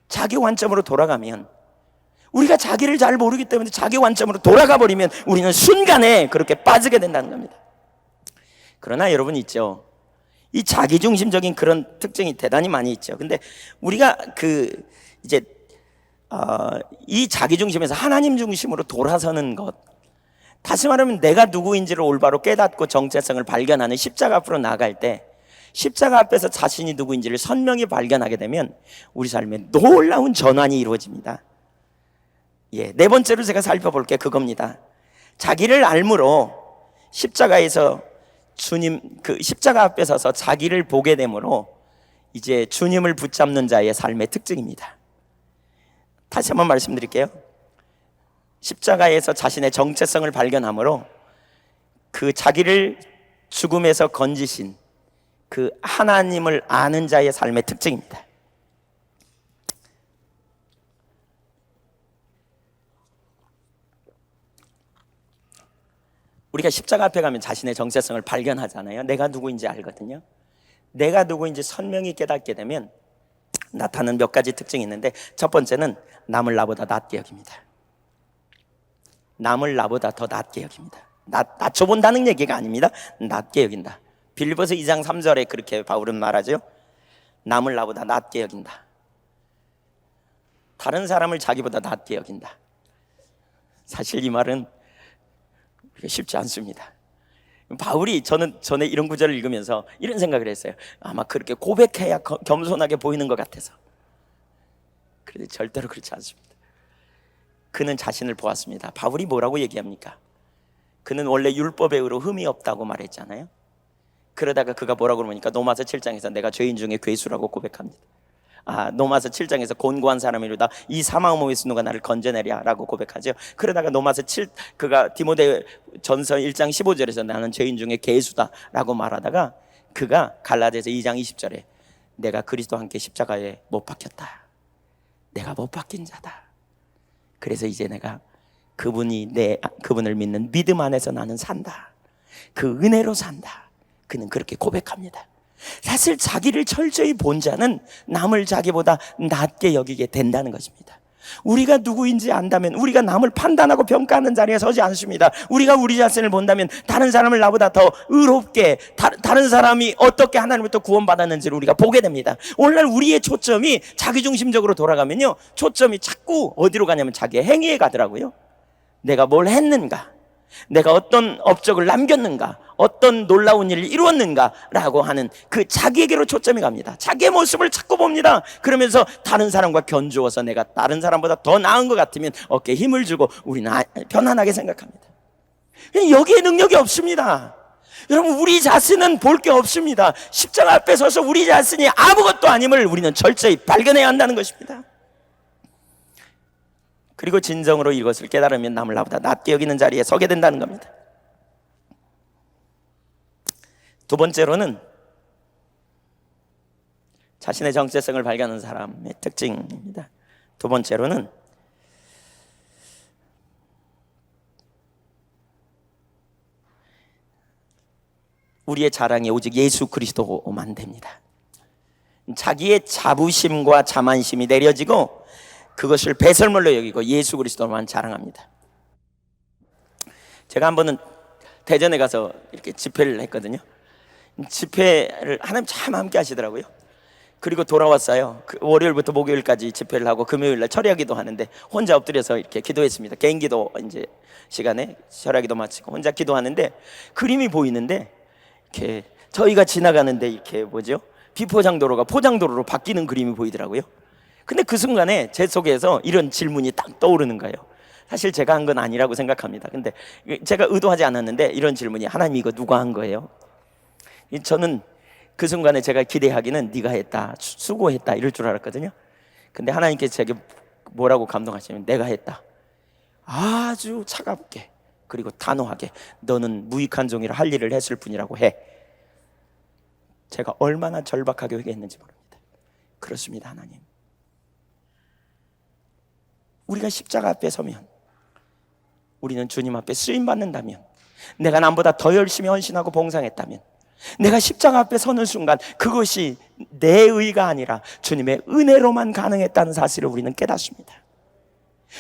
자기 관점으로 돌아가면, 우리가 자기를 잘 모르기 때문에 자기 관점으로 돌아가 버리면 우리는 순간에 그렇게 빠지게 된다는 겁니다. 그러나 여러분 있죠, 이 자기중심적인 그런 특징이 대단히 많이 있죠. 근데 우리가 이 자기중심에서 하나님 중심으로 돌아서는 것, 다시 말하면 내가 누구인지를 올바로 깨닫고 정체성을 발견하는 십자가 앞으로 나아갈 때, 십자가 앞에서 자신이 누구인지를 선명히 발견하게 되면 우리 삶에 놀라운 전환이 이루어집니다. 네 번째로 제가 살펴볼 게 그겁니다. 자기를 알므로 십자가에서 십자가 앞에 서서 자기를 보게 되므로 이제 주님을 붙잡는 자의 삶의 특징입니다. 다시 한번 말씀드릴게요. 십자가에서 자신의 정체성을 발견함으로 그 자기를 죽음에서 건지신 그 하나님을 아는 자의 삶의 특징입니다. 우리가 십자가 앞에 가면 자신의 정체성을 발견하잖아요. 내가 누구인지 알거든요. 내가 누구인지 선명히 깨닫게 되면 나타나는 몇 가지 특징이 있는데, 첫 번째는 남을 나보다 낫게 여깁니다. 남을 나보다 더 낫게 여깁니다. 낮춰본다는 얘기가 아닙니다. 낫게 여긴다. 빌립보서 2장 3절에 그렇게 바울은 말하죠. 남을 나보다 낫게 여긴다. 다른 사람을 자기보다 낫게 여긴다. 사실 이 말은 쉽지 않습니다. 바울이 저는 전에 이런 구절을 읽으면서 이런 생각을 했어요. 아마 그렇게 고백해야 겸손하게 보이는 것 같아서. 그런데 절대로 그렇지 않습니다. 그는 자신을 보았습니다. 바울이 뭐라고 얘기합니까? 그는 원래 율법에 의로 흠이 없다고 말했잖아요. 그러다가 그가 뭐라고 그러니까 로마서 7장에서 내가 죄인 중에 괴수라고 고백합니다. 로마서 7장에서 곤고한 사람이로다 이 사망 몸에서 누가 나를 건져내랴 라고 고백하죠. 그러다가 로마서 7 그가 디모데 전서 1장 15절에서 나는 죄인 중에 괴수다 라고 말하다가 그가 갈라디아서 2장 20절에 내가 그리스도와 함께 십자가에 못 박혔다. 내가 못 박힌 자다. 그래서 이제 내가 그분을 믿는 믿음 안에서 나는 산다. 그 은혜로 산다. 그는 그렇게 고백합니다. 사실 자기를 철저히 본 자는 남을 자기보다 낮게 여기게 된다는 것입니다. 우리가 누구인지 안다면 우리가 남을 판단하고 평가하는 자리에 서지 않습니다. 우리가 우리 자신을 본다면 다른 사람을 나보다 더 의롭게 다른 사람이 어떻게 하나님부터 구원받았는지를 우리가 보게 됩니다. 오늘날 우리의 초점이 자기중심적으로 돌아가면요, 초점이 자꾸 어디로 가냐면 자기의 행위에 가더라고요. 내가 뭘 했는가, 내가 어떤 업적을 남겼는가, 어떤 놀라운 일을 이루었는가라고 하는 그 자기에게로 초점이 갑니다. 자기의 모습을 자꾸 봅니다. 그러면서 다른 사람과 견주어서 내가 다른 사람보다 더 나은 것 같으면 어깨에 힘을 주고 우리는 편안하게 생각합니다. 여기에 능력이 없습니다. 여러분, 우리 자신은 볼 게 없습니다. 십자가 앞에 서서 우리 자신이 아무것도 아님을 우리는 철저히 발견해야 한다는 것입니다. 그리고 진정으로 이것을 깨달으면 남을 나보다 낮게 여기는 자리에 서게 된다는 겁니다. 두 번째로는 자신의 정체성을 발견하는 사람의 특징입니다. 두 번째로는 우리의 자랑이 오직 예수 그리스도만 됩니다. 자기의 자부심과 자만심이 내려지고 그것을 배설물로 여기고 예수 그리스도만 자랑합니다. 제가 한 번은 대전에 가서 이렇게 집회를 했거든요. 집회를 하나님 참 함께 하시더라고요. 그리고 돌아왔어요. 월요일부터 목요일까지 집회를 하고 금요일날 철야기도 하는데 혼자 엎드려서 이렇게 기도했습니다. 개인 기도 이제 시간에 철야기도 마치고 혼자 기도하는데 그림이 보이는데 이렇게 저희가 지나가는데 이렇게 비포장도로가 포장도로로 바뀌는 그림이 보이더라고요. 근데 그 순간에 제 속에서 이런 질문이 딱 떠오르는 거예요. 사실 제가 한 건 아니라고 생각합니다. 근데 제가 의도하지 않았는데 이런 질문이, 하나님 이거 누가 한 거예요? 저는 그 순간에 제가 기대하기는 네가 했다, 수고했다 이럴 줄 알았거든요. 근데 하나님께서 제게 뭐라고 감동하시냐면 내가 했다. 아주 차갑게 그리고 단호하게 너는 무익한 종이라 할 일을 했을 뿐이라고 해. 제가 얼마나 절박하게 회개했는지 모릅니다. 그렇습니다. 하나님, 우리가 십자가 앞에 서면, 우리는 주님 앞에 쓰임받는다면, 내가 남보다 더 열심히 헌신하고 봉상했다면, 내가 십자가 앞에 서는 순간 그것이 내 의가 아니라 주님의 은혜로만 가능했다는 사실을 우리는 깨닫습니다.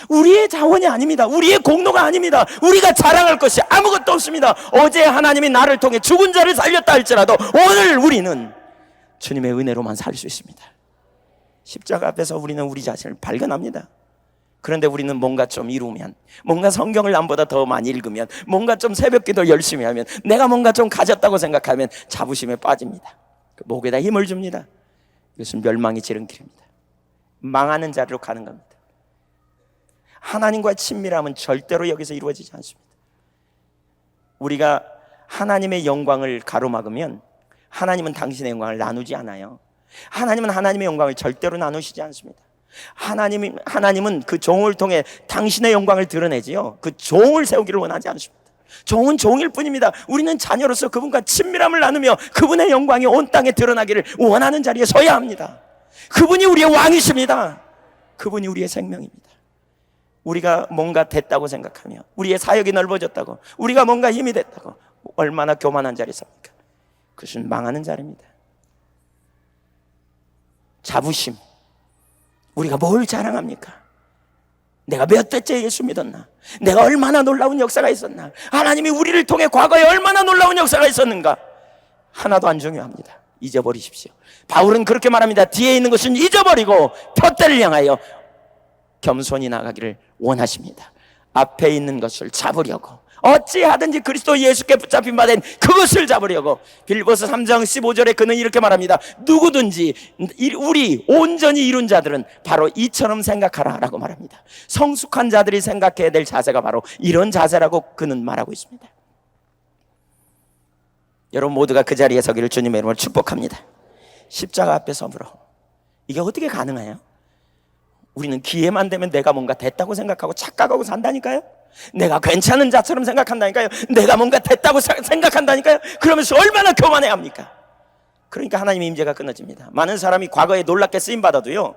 우리의 자원이 아닙니다. 우리의 공로가 아닙니다. 우리가 자랑할 것이 아무것도 없습니다. 어제 하나님이 나를 통해 죽은 자를 살렸다 할지라도 오늘 우리는 주님의 은혜로만 살 수 있습니다. 십자가 앞에서 우리는 우리 자신을 발견합니다. 그런데 우리는 뭔가 좀 이루면, 뭔가 성경을 남보다 더 많이 읽으면, 뭔가 좀 새벽기도 열심히 하면, 내가 뭔가 좀 가졌다고 생각하면 자부심에 빠집니다. 목에다 힘을 줍니다. 이것은 멸망의 지름길입니다. 망하는 자리로 가는 겁니다. 하나님과의 친밀함은 절대로 여기서 이루어지지 않습니다. 우리가 하나님의 영광을 가로막으면 하나님은 당신의 영광을 나누지 않아요. 하나님은 하나님의 영광을 절대로 나누시지 않습니다. 하나님은 그 종을 통해 당신의 영광을 드러내지요. 그 종을 세우기를 원하지 않습니다. 종은 종일 뿐입니다. 우리는 자녀로서 그분과 친밀함을 나누며 그분의 영광이 온 땅에 드러나기를 원하는 자리에 서야 합니다. 그분이 우리의 왕이십니다. 그분이 우리의 생명입니다. 우리가 뭔가 됐다고 생각하며, 우리의 사역이 넓어졌다고, 우리가 뭔가 힘이 됐다고, 얼마나 교만한 자리에 섭니까? 그것은 망하는 자리입니다. 자부심, 우리가 뭘 자랑합니까? 내가 몇 대째 예수 믿었나? 내가 얼마나 놀라운 역사가 있었나? 하나님이 우리를 통해 과거에 얼마나 놀라운 역사가 있었는가? 하나도 안 중요합니다. 잊어버리십시오. 바울은 그렇게 말합니다. 뒤에 있는 것은 잊어버리고 표대를 향하여 겸손히 나가기를 원하십니다. 앞에 있는 것을 잡으려고 어찌하든지 그리스도 예수께 붙잡힌 바 된 그것을 잡으려고. 빌보서 3장 15절에 그는 이렇게 말합니다. 누구든지 우리 온전히 이룬 자들은 바로 이처럼 생각하라 라고 말합니다. 성숙한 자들이 생각해야 될 자세가 바로 이런 자세라고 그는 말하고 있습니다. 여러분 모두가 그 자리에 서기를 주님의 이름으로 축복합니다. 십자가 앞에 서므로. 이게 어떻게 가능해요? 우리는 기회만 되면 내가 뭔가 됐다고 생각하고 착각하고 산다니까요. 내가 괜찮은 자처럼 생각한다니까요. 내가 뭔가 됐다고 생각한다니까요. 그러면서 얼마나 교만해야 합니까? 그러니까 하나님의 임재가 끊어집니다. 많은 사람이 과거에 놀랍게 쓰임받아도요,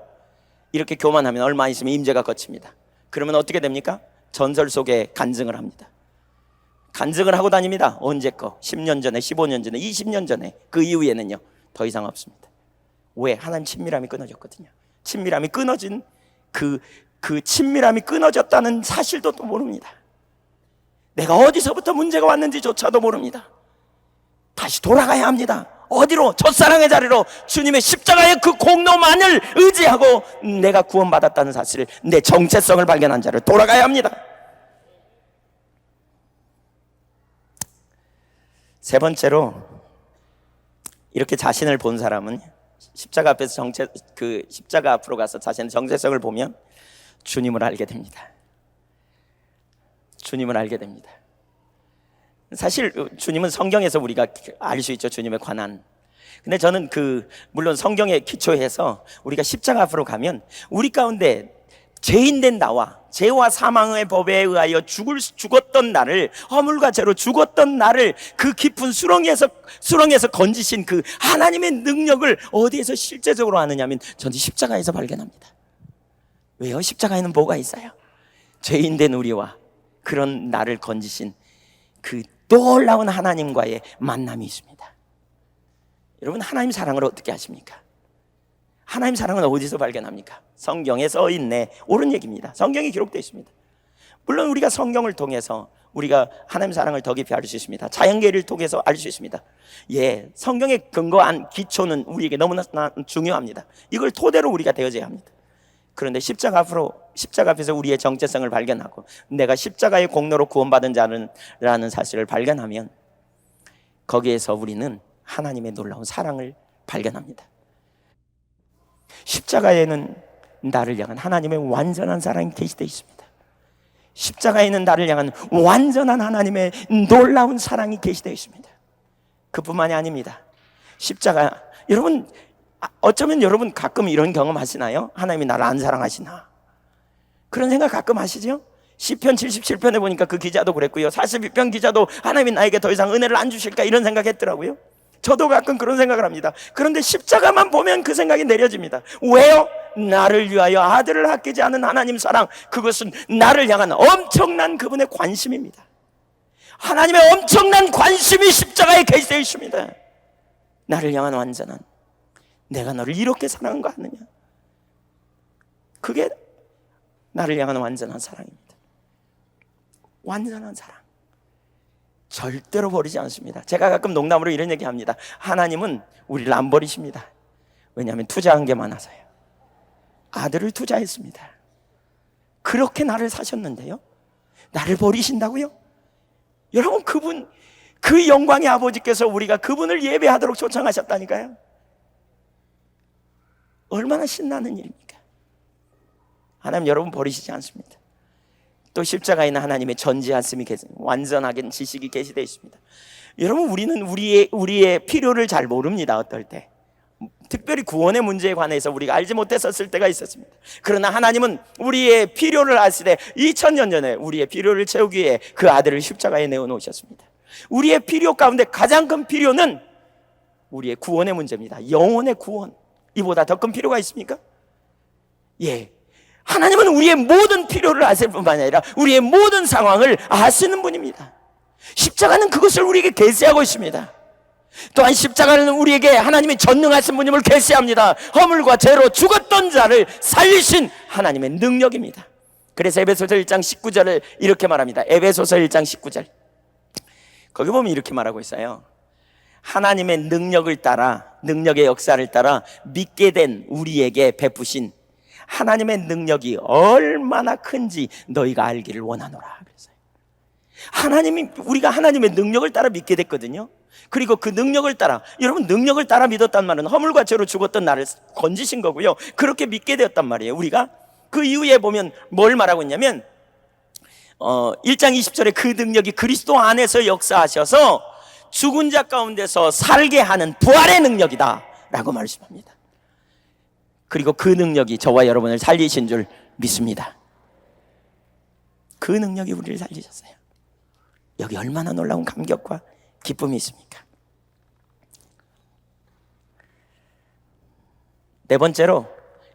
이렇게 교만하면 얼마 있으면 임재가 거칩니다. 그러면 어떻게 됩니까? 전설 속에 간증을 합니다. 간증을 하고 다닙니다. 언제 거? 10년 전에, 15년 전에, 20년 전에. 그 이후에는요 더 이상 없습니다. 왜? 하나님 친밀함이 끊어졌거든요. 친밀함이 끊어진 그 친밀함이 끊어졌다는 사실도 또 모릅니다. 내가 어디서부터 문제가 왔는지조차도 모릅니다. 다시 돌아가야 합니다. 어디로? 첫사랑의 자리로, 주님의 십자가의 그 공로만을 의지하고 내가 구원받았다는 사실을, 내 정체성을 발견한 자를 돌아가야 합니다. 세 번째로, 이렇게 자신을 본 사람은 십자가 앞에서 십자가 앞으로 가서 자신의 정체성을 보면 주님을 알게 됩니다. 주님을 알게 됩니다. 사실 주님은 성경에서 우리가 알 수 있죠. 주님에 관한. 근데 저는 물론 성경에 기초해서 우리가 십자가 앞으로 가면 우리 가운데 죄인된 나와, 죄와 사망의 법에 의하여 죽었던 나를, 허물과 죄로 죽었던 나를 그 깊은 수렁에서 건지신 그 하나님의 능력을 어디에서 실제적으로 아느냐면 저는 십자가에서 발견합니다. 왜요? 십자가에는 뭐가 있어요? 죄인된 우리와 그런 나를 건지신 그 놀라운 하나님과의 만남이 있습니다. 여러분, 하나님 사랑을 어떻게 아십니까? 하나님 사랑은 어디서 발견합니까? 성경에 써 있네. 옳은 얘기입니다. 성경에 기록되어 있습니다. 물론 우리가 성경을 통해서 우리가 하나님 사랑을 더 깊이 알 수 있습니다. 자연계를 통해서 알 수 있습니다. 예, 성경에 근거한 기초는 우리에게 너무나 중요합니다. 이걸 토대로 우리가 되어져야 합니다. 그런데 십자가 앞에서 우리의 정체성을 발견하고 내가 십자가의 공로로 구원받은 자라는 사실을 발견하면 거기에서 우리는 하나님의 놀라운 사랑을 발견합니다. 십자가에는 나를 향한 하나님의 완전한 사랑이 게시되어 있습니다. 십자가에는 나를 향한 완전한 하나님의 놀라운 사랑이 게시되어 있습니다. 그뿐만이 아닙니다. 십자가, 여러분 어쩌면 여러분 가끔 이런 경험 하시나요? 하나님이 나를 안 사랑하시나? 그런 생각 가끔 하시죠? 시편 77편에 보니까 그 기자도 그랬고요, 41편 기자도 하나님이 나에게 더 이상 은혜를 안 주실까 이런 생각했더라고요. 저도 가끔 그런 생각을 합니다. 그런데 십자가만 보면 그 생각이 내려집니다. 왜요? 나를 위하여 아들을 아끼지 않은 하나님 사랑, 그것은 나를 향한 엄청난 그분의 관심입니다. 하나님의 엄청난 관심이 십자가에 게시되어 있습니다. 나를 향한 완전한, 내가 너를 이렇게 사랑한가 하느냐, 그게 나를 향한 완전한 사랑입니다. 완전한 사랑, 절대로 버리지 않습니다. 제가 가끔 농담으로 이런 얘기 합니다. 하나님은 우리를 안 버리십니다. 왜냐하면 투자한 게 많아서요. 아들을 투자했습니다. 그렇게 나를 사셨는데요, 나를 버리신다고요? 여러분, 그 영광의 아버지께서 우리가 그분을 예배하도록 초청하셨다니까요. 얼마나 신나는 일입니까? 하나님 여러분 버리시지 않습니다. 또 십자가에 있는 하나님의 전지하심이 완전하게 지식이 게시되어 있습니다. 여러분, 우리는 우리의 필요를 잘 모릅니다. 어떨 때 특별히 구원의 문제에 관해서 우리가 알지 못했었을 때가 있었습니다. 그러나 하나님은 우리의 필요를 아시되 2000년 전에 우리의 필요를 채우기 위해 그 아들을 십자가에 내어놓으셨습니다. 우리의 필요 가운데 가장 큰 필요는 우리의 구원의 문제입니다. 영혼의 구원, 이보다 더 큰 필요가 있습니까? 예, 하나님은 우리의 모든 필요를 아실 뿐만 아니라 우리의 모든 상황을 아시는 분입니다. 십자가는 그것을 우리에게 계시하고 있습니다. 또한 십자가는 우리에게 하나님이 전능하신 분임을 계시합니다. 허물과 죄로 죽었던 자를 살리신 하나님의 능력입니다. 그래서 에베소서 1장 19절을 이렇게 말합니다. 에베소서 1장 19절, 거기 보면 이렇게 말하고 있어요. 하나님의 능력을 따라, 능력의 역사를 따라 믿게 된 우리에게 베푸신 하나님의 능력이 얼마나 큰지 너희가 알기를 원하노라. 그랬어요. 우리가 하나님의 능력을 따라 믿게 됐거든요. 그리고 그 능력을 따라, 여러분, 능력을 따라 믿었단 말은 허물과 죄로 죽었던 나를 건지신 거고요, 그렇게 믿게 되었단 말이에요. 우리가 그 이후에 보면 뭘 말하고 있냐면 1장 20절에 그 능력이 그리스도 안에서 역사하셔서 죽은 자 가운데서 살게 하는 부활의 능력이다 라고 말씀합니다. 그리고 그 능력이 저와 여러분을 살리신 줄 믿습니다. 그 능력이 우리를 살리셨어요. 여기 얼마나 놀라운 감격과 기쁨이 있습니까? 네 번째로,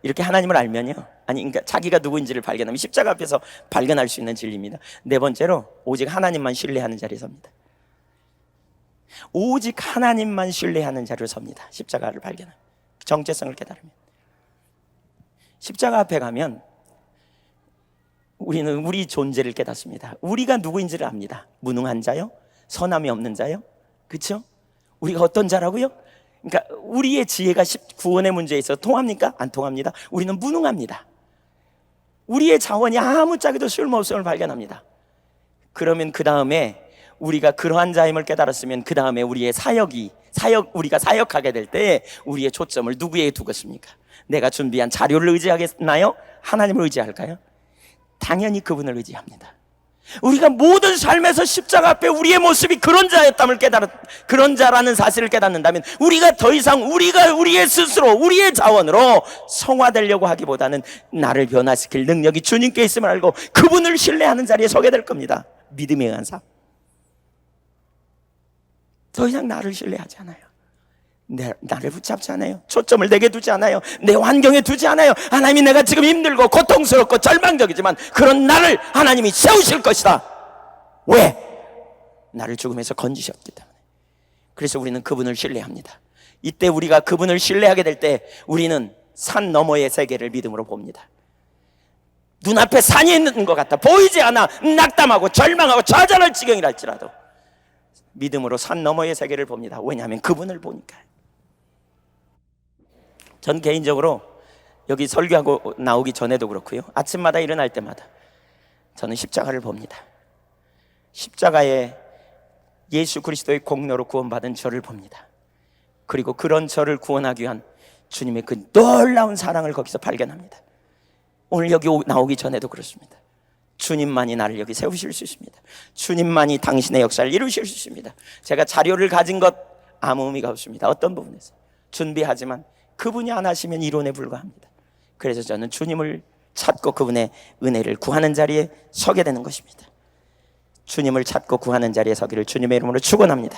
이렇게 하나님을 알면요, 그러니까 자기가 누구인지를 발견하면 십자가 앞에서 발견할 수 있는 진리입니다. 네 번째로, 오직 하나님만 신뢰하는 자리에 섭니다. 오직 하나님만 신뢰하는 자리로 섭니다. 십자가를 발견하면, 정체성을 깨달으면. 십자가 앞에 가면 우리는 우리 존재를 깨닫습니다. 우리가 누구인지를 압니다. 무능한 자요, 선함이 없는 자요, 그렇죠? 우리가 어떤 자라고요? 그러니까 우리의 지혜가 구원의 문제에 있어서 통합니까? 안 통합니다. 우리는 무능합니다. 우리의 자원이 아무짝에도 쓸모없음을 발견합니다. 그러면 그 다음에 우리가 그러한 자임을 깨달았으면 그 다음에 우리의 우리가 사역하게 될 때 우리의 초점을 누구에게 두겠습니까? 내가 준비한 자료를 의지하겠나요? 하나님을 의지할까요? 당연히 그분을 의지합니다. 우리가 모든 삶에서 십자가 앞에 우리의 모습이 그런 자였담을 그런 자라는 사실을 깨닫는다면 우리가 더 이상 우리의 스스로, 우리의 자원으로 성화되려고 하기보다는 나를 변화시킬 능력이 주님께 있음을 알고 그분을 신뢰하는 자리에 서게 될 겁니다. 믿음에 의한 삶. 더 이상 나를 신뢰하지 않아요. 나를 붙잡지 않아요. 초점을 내게 두지 않아요. 내 환경에 두지 않아요. 하나님이 내가 지금 힘들고 고통스럽고 절망적이지만 그런 나를 하나님이 세우실 것이다. 왜? 나를 죽음에서 건지셨기 때문에. 그래서 우리는 그분을 신뢰합니다. 이때 우리가 그분을 신뢰하게 될 때 우리는 산 너머의 세계를 믿음으로 봅니다. 눈앞에 산이 있는 것 같아 보이지 않아 낙담하고 절망하고 좌절할 지경이랄지라도 믿음으로 산 너머의 세계를 봅니다. 왜냐하면 그분을 보니까요. 전 개인적으로 여기 설교하고 나오기 전에도 그렇고요, 아침마다 일어날 때마다 저는 십자가를 봅니다. 십자가에 예수 그리스도의 공로로 구원받은 저를 봅니다. 그리고 그런 저를 구원하기 위한 주님의 그 놀라운 사랑을 거기서 발견합니다. 오늘 여기 나오기 전에도 그렇습니다. 주님만이 나를 여기 세우실 수 있습니다. 주님만이 당신의 역사를 이루실 수 있습니다. 제가 자료를 가진 것 아무 의미가 없습니다. 어떤 부분에서 준비하지만 그분이 안 하시면 이론에 불과합니다. 그래서 저는 주님을 찾고 그분의 은혜를 구하는 자리에 서게 되는 것입니다. 주님을 찾고 구하는 자리에 서기를 주님의 이름으로 축원합니다.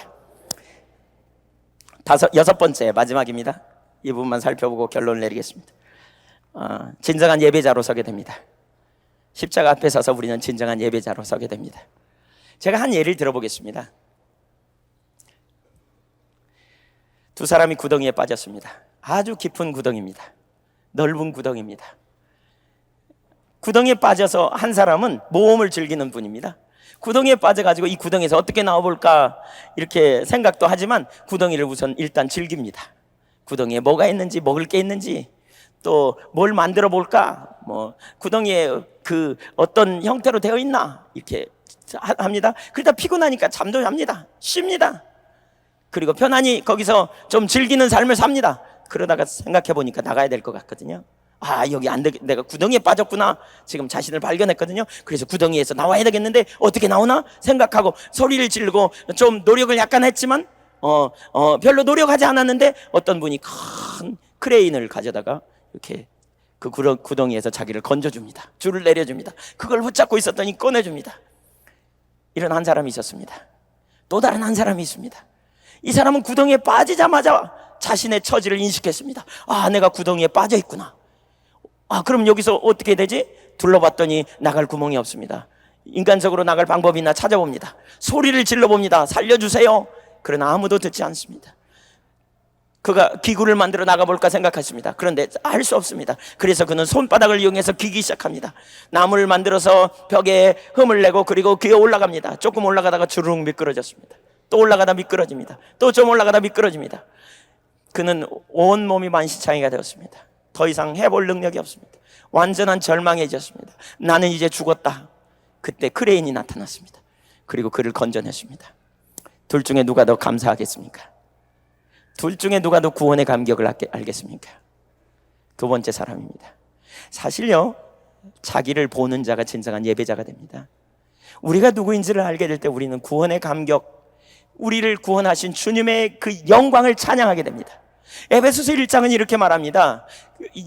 여섯 번째, 마지막입니다. 이 부분만 살펴보고 결론을 내리겠습니다. 진정한 예배자로 서게 됩니다. 십자가 앞에 서서 우리는 진정한 예배자로 서게 됩니다. 제가 한 예를 들어보겠습니다. 두 사람이 구덩이에 빠졌습니다. 아주 깊은 구덩이입니다. 넓은 구덩이입니다. 구덩이에 빠져서 한 사람은 모험을 즐기는 분입니다. 구덩이에 빠져가지고 이 구덩이에서 어떻게 나와볼까 이렇게 생각도 하지만 구덩이를 우선 일단 즐깁니다. 구덩이에 뭐가 있는지, 먹을 게 있는지, 또 뭘 만들어 볼까, 구덩이에 그 어떤 형태로 되어 있나 이렇게 합니다. 그러다 피곤하니까 잠도 잡니다. 쉽니다. 그리고 편안히 거기서 좀 즐기는 삶을 삽니다. 그러다가 생각해 보니까 나가야 될 것 같거든요. 여기 안 돼, 내가 구덩이에 빠졌구나. 지금 자신을 발견했거든요. 그래서 구덩이에서 나와야 되겠는데 어떻게 나오나 생각하고 소리를 지르고 좀 노력을 약간 했지만 별로 노력하지 않았는데 어떤 분이 큰 크레인을 가져다가 이렇게 그 구덩이에서 자기를 건져줍니다. 줄을 내려줍니다. 그걸 붙잡고 있었더니 꺼내줍니다. 이런 한 사람이 있었습니다. 또 다른 한 사람이 있습니다. 이 사람은 구덩이에 빠지자마자 자신의 처지를 인식했습니다. 내가 구덩이에 빠져 있구나. 그럼 여기서 어떻게 되지? 둘러봤더니 나갈 구멍이 없습니다. 인간적으로 나갈 방법이나 찾아봅니다. 소리를 질러봅니다. 살려주세요. 그러나 아무도 듣지 않습니다. 그가 기구를 만들어 나가볼까 생각했습니다. 그런데 할 수 없습니다. 그래서 그는 손바닥을 이용해서 기기 시작합니다. 나무를 만들어서 벽에 흠을 내고 그리고 기어 올라갑니다. 조금 올라가다가 주르륵 미끄러졌습니다. 또 올라가다 미끄러집니다. 또 좀 올라가다 미끄러집니다. 그는 온몸이 만신창이가 되었습니다. 더 이상 해볼 능력이 없습니다. 완전한 절망에 졌습니다. 나는 이제 죽었다. 그때 크레인이 나타났습니다. 그리고 그를 건져냈습니다. 둘 중에 누가 더 감사하겠습니까? 둘 중에 누가 더 구원의 감격을 알겠습니까? 두 번째 사람입니다. 사실요, 자기를 보는 자가 진정한 예배자가 됩니다. 우리가 누구인지를 알게 될 때 우리는 구원의 감격, 우리를 구원하신 주님의 그 영광을 찬양하게 됩니다. 에베소서 1장은 이렇게 말합니다.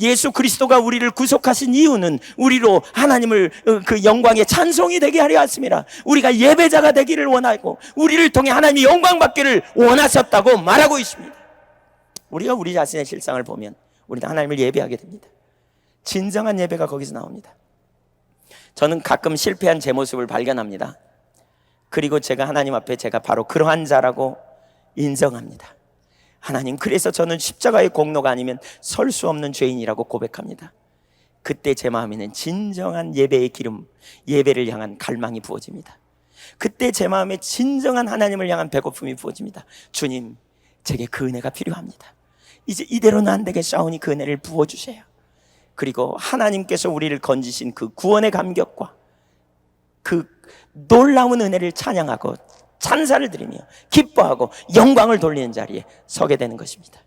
예수 그리스도가 우리를 구속하신 이유는 우리로 하나님을 그 영광의 찬송이 되게 하려 했습니다. 우리가 예배자가 되기를 원하고 우리를 통해 하나님이 영광 받기를 원하셨다고 말하고 있습니다. 우리가 우리 자신의 실상을 보면 우리는 하나님을 예배하게 됩니다. 진정한 예배가 거기서 나옵니다. 저는 가끔 실패한 제 모습을 발견합니다. 그리고 제가 하나님 앞에 제가 바로 그러한 자라고 인정합니다. 하나님, 그래서 저는 십자가의 공로가 아니면 설 수 없는 죄인이라고 고백합니다. 그때 제 마음에는 진정한 예배의 기름, 예배를 향한 갈망이 부어집니다. 그때 제 마음에 진정한 하나님을 향한 배고픔이 부어집니다. 주님, 제게 그 은혜가 필요합니다. 이제 이대로는 안 되겠사오니 그 은혜를 부어주세요. 그리고 하나님께서 우리를 건지신 그 구원의 감격과 그 놀라운 은혜를 찬양하고 찬사를 드리며 기뻐하고 영광을 돌리는 자리에 서게 되는 것입니다.